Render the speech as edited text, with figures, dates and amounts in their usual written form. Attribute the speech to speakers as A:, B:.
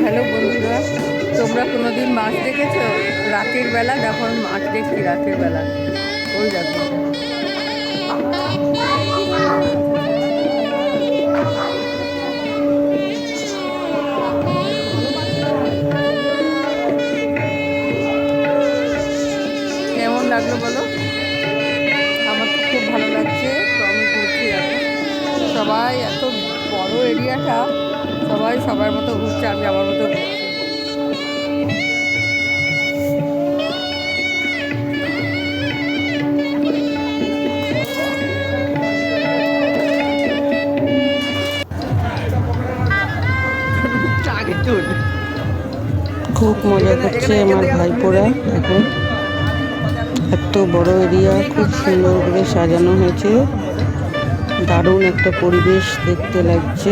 A: Hello বন্ধুরা, তোমরা কোনোদিন মাছ দেখেছো? রাতের বেলা দেখো, আমি মাছ দেখছি রাতের বেলা। ওই দেখো, কেমন লাগলো বলো? আমার তো খুব ভালো লাগছে। তো আমি ঘুরছি এখন, সবাই এত বড় এরিয়াটা, সবাই সবার মতো ঘুরছে, আমি আমার মতো ঘুরছি।
B: খুব মজা করছে আমার ভাইপোরা। এখন এত বড় এরিয়া, খুব সুন্দর করে সাজানো হয়েছে, দারুণ একটা পরিবেশ দেখতে লাগছে।